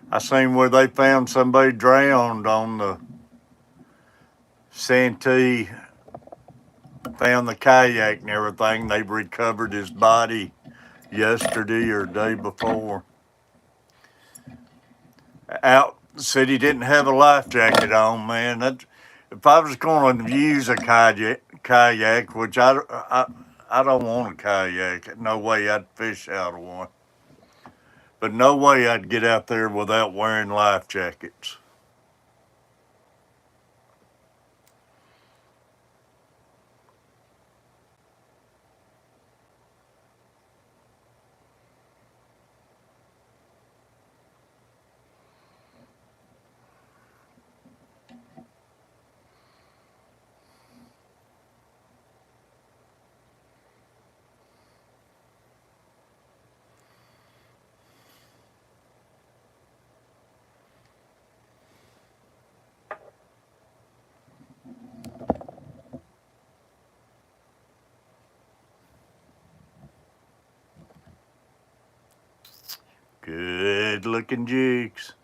I seen where they found somebody drowned on the Santee, found the kayak and everything. They recovered his body yesterday or day before. Out said he didn't have a life jacket on, man. If I was going to use a kayak, which I don't want a kayak. No way I'd fish out of one. But no way I'd get out there without wearing life jackets. Good looking jigs.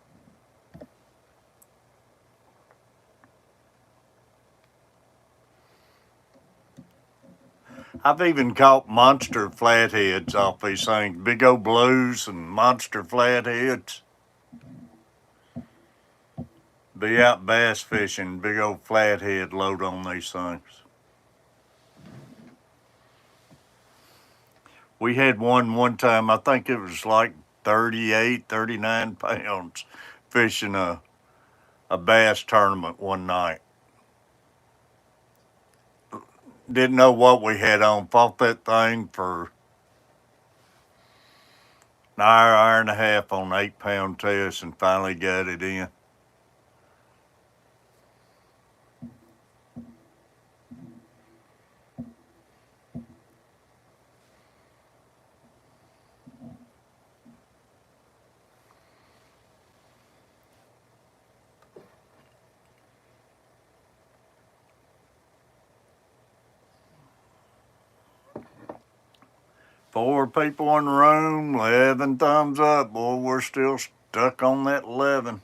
I've even caught monster flatheads off these things, big old blues and monster flatheads. Be out bass fishing, big old flathead load on these things. We had one time, I think it was like 38, 39 pounds fishing a bass tournament one night. Didn't know what we had on, fought that thing for an hour and a half on 8-pound test and finally got it in. Four people in the room, 11 thumbs up. Boy, we're still stuck on that 11.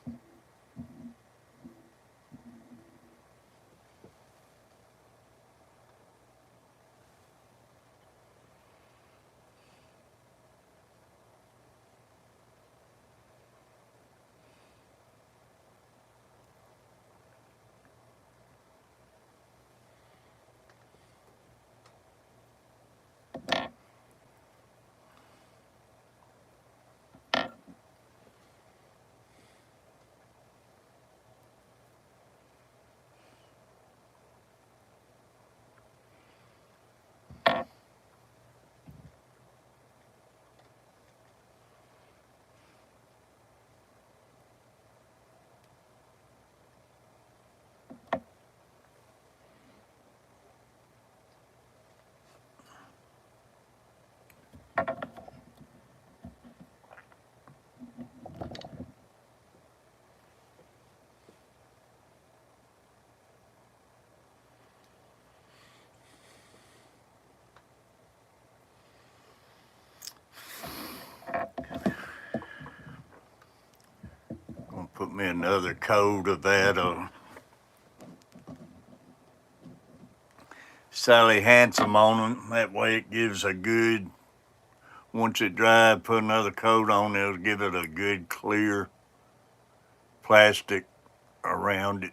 Put me another coat of that Sally Handsome on them. That way it gives a good, once it dries, put another coat on, it'll give it a good clear plastic around it.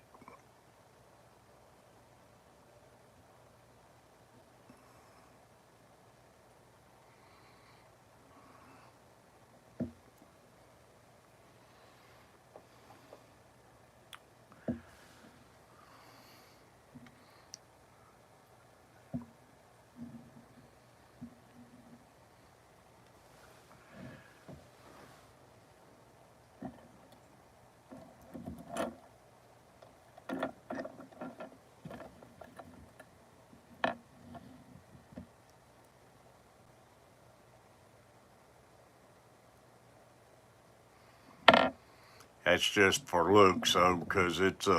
That's just for looks, though, because it's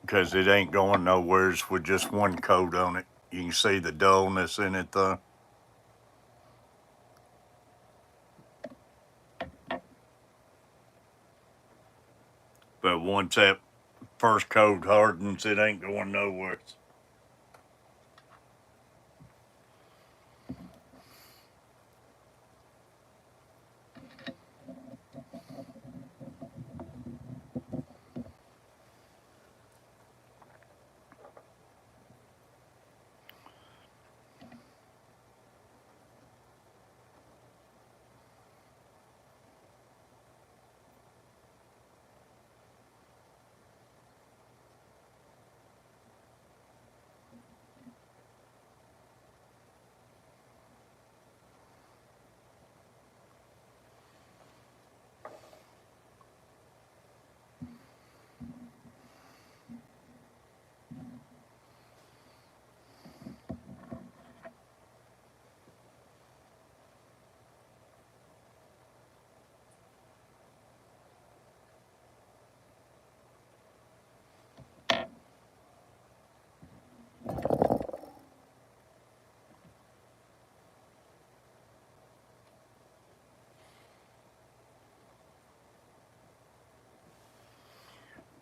because it ain't going nowheres with just one coat on it. You can see the dullness in it, though. But once that first coat hardens, it ain't going nowhere.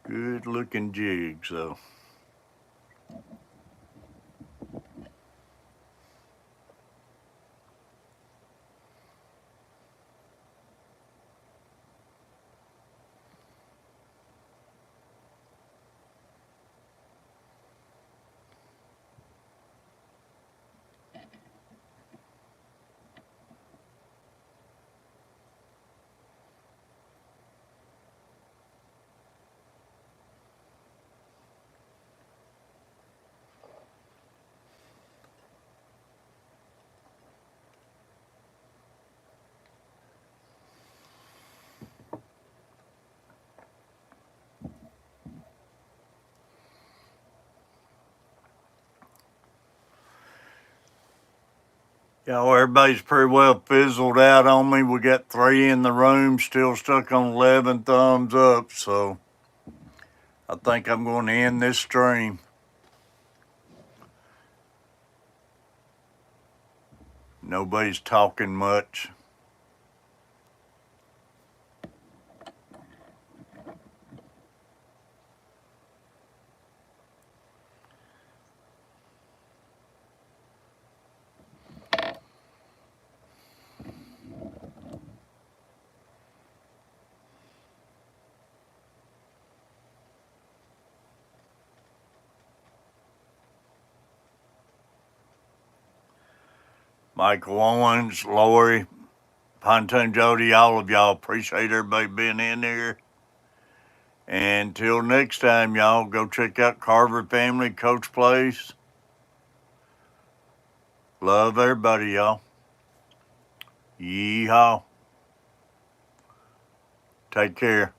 Good looking jigs, though. Y'all, everybody's pretty well fizzled out on me. We got 3 in the room, still stuck on 11 thumbs up, so I think I'm going to end this stream. Nobody's talking much. Michael Owens, Lori, Pontoon Jody, all of y'all, appreciate everybody being in here. And until next time, y'all, go check out Carver Family Coach Place. Love everybody, y'all. Yeehaw. Take care.